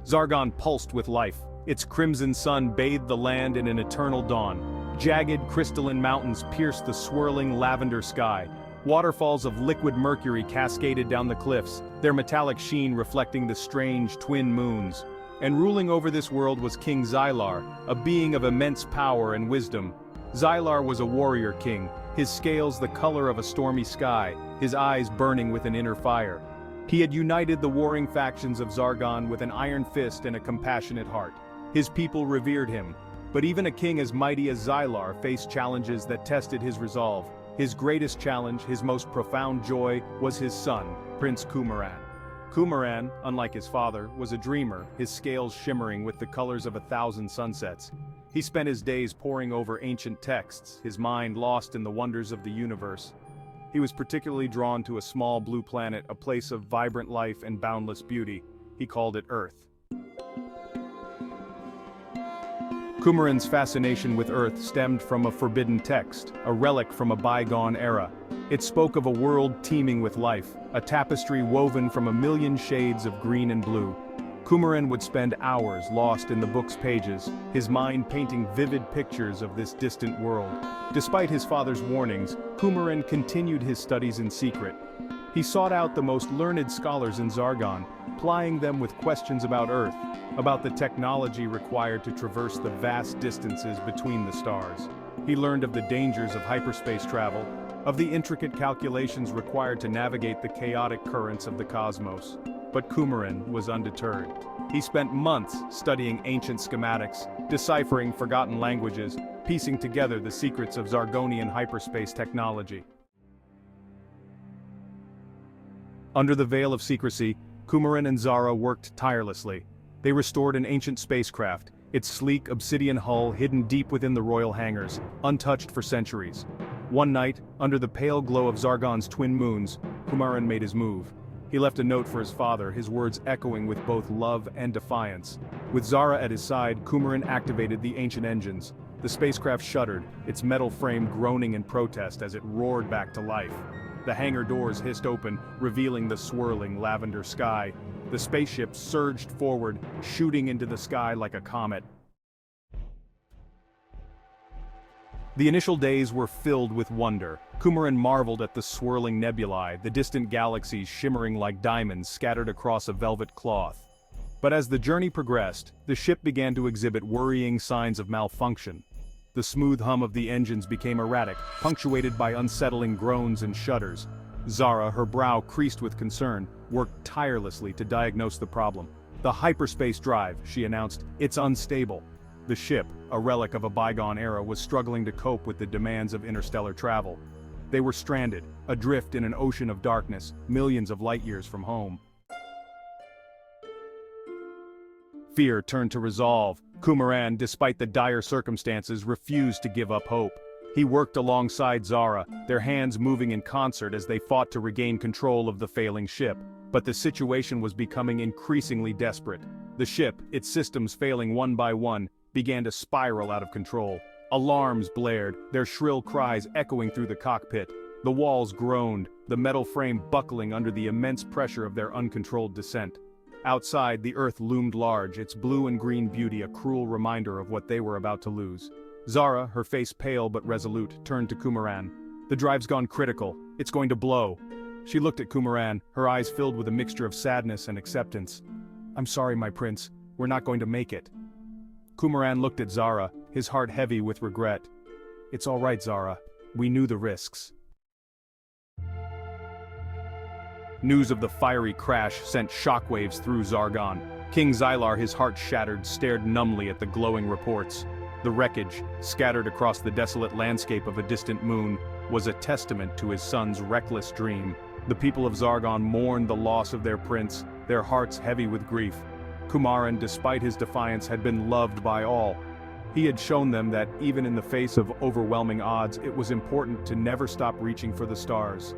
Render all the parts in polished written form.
Zargon pulsed with life. Its crimson sun bathed the land in an eternal dawn. Jagged, crystalline mountains pierced the swirling lavender sky. Waterfalls of liquid mercury cascaded down the cliffs, their metallic sheen reflecting the strange twin moons. And ruling over this world was King Xylar, a being of immense power and wisdom. Xylar was a warrior king, his scales the color of a stormy sky, his eyes burning with an inner fire. He had united the warring factions of Zargon with an iron fist and a compassionate heart. His people revered him. But even a king as mighty as Xylar faced challenges that tested his resolve. His greatest challenge, his most profound joy, was his son, Prince Kumaran. Kumaran, unlike his father, was a dreamer, his scales shimmering with the colors of 1,000 sunsets. He spent his days poring over ancient texts, his mind lost in the wonders of the universe. He was particularly drawn to a small blue planet, a place of vibrant life and boundless beauty. He called it Earth. Kumaran's fascination with Earth stemmed from a forbidden text, a relic from a bygone era. It spoke of a world teeming with life, a tapestry woven from 1,000,000 shades of green and blue. Kumaran would spend hours lost in the book's pages, his mind painting vivid pictures of this distant world. Despite his father's warnings, Kumaran continued his studies in secret. He sought out the most learned scholars in Zargon, plying them with questions about Earth, about the technology required to traverse the vast distances between the stars. He learned of the dangers of hyperspace travel, of the intricate calculations required to navigate the chaotic currents of the cosmos. But Kumaran was undeterred. He spent months studying ancient schematics, deciphering forgotten languages, piecing together the secrets of Zargonian hyperspace technology. Under the veil of secrecy, Kumaran and Zara worked tirelessly. They restored an ancient spacecraft, its sleek obsidian hull hidden deep within the royal hangars, untouched for centuries. One night, under the pale glow of Zargon's twin moons, Kumaran made his move. He left a note for his father, his words echoing with both love and defiance. With Zara at his side, Kumaran activated the ancient engines. The spacecraft shuddered, its metal frame groaning in protest as it roared back to life. The hangar doors hissed open, revealing the swirling lavender sky. The spaceship surged forward, shooting into the sky like a comet. The initial days were filled with wonder. Kumaran marveled at the swirling nebulae, the distant galaxies shimmering like diamonds scattered across a velvet cloth. But as the journey progressed, the ship began to exhibit worrying signs of malfunction. The smooth hum of the engines became erratic, punctuated by unsettling groans and shudders. Zara, her brow creased with concern, worked tirelessly to diagnose the problem. "The hyperspace drive," she announced, "it's unstable." The ship, a relic of a bygone era, was struggling to cope with the demands of interstellar travel. They were stranded, adrift in an ocean of darkness, millions of light-years from home. Fear turned to resolve. Kumaran, despite the dire circumstances, refused to give up hope. He worked alongside Zara, their hands moving in concert as they fought to regain control of the failing ship. But the situation was becoming increasingly desperate. The ship, its systems failing one by one, began to spiral out of control. Alarms blared, their shrill cries echoing through the cockpit. The walls groaned, the metal frame buckling under the immense pressure of their uncontrolled descent. Outside, the Earth loomed large, its blue and green beauty a cruel reminder of what they were about to lose. Zara, her face pale but resolute, turned to Kumaran. "The drive's gone critical. It's going to blow." She looked at Kumaran, her eyes filled with a mixture of sadness and acceptance. "I'm sorry, my prince. We're not going to make it." Kumaran looked at Zara, his heart heavy with regret. "It's all right, Zara. We knew the risks." News of the fiery crash sent shockwaves through Zargon. King Xylar, his heart shattered, stared numbly at the glowing reports. The wreckage, scattered across the desolate landscape of a distant moon, was a testament to his son's reckless dream. The people of Zargon mourned the loss of their prince, their hearts heavy with grief. Kumaran, despite his defiance, had been loved by all. He had shown them that, even in the face of overwhelming odds, it was important to never stop reaching for the stars.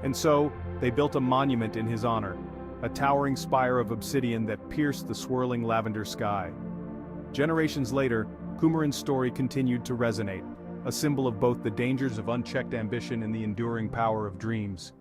And so, they built a monument in his honor, a towering spire of obsidian that pierced the swirling lavender sky. Generations later, Kumaran's story continued to resonate, a symbol of both the dangers of unchecked ambition and the enduring power of dreams.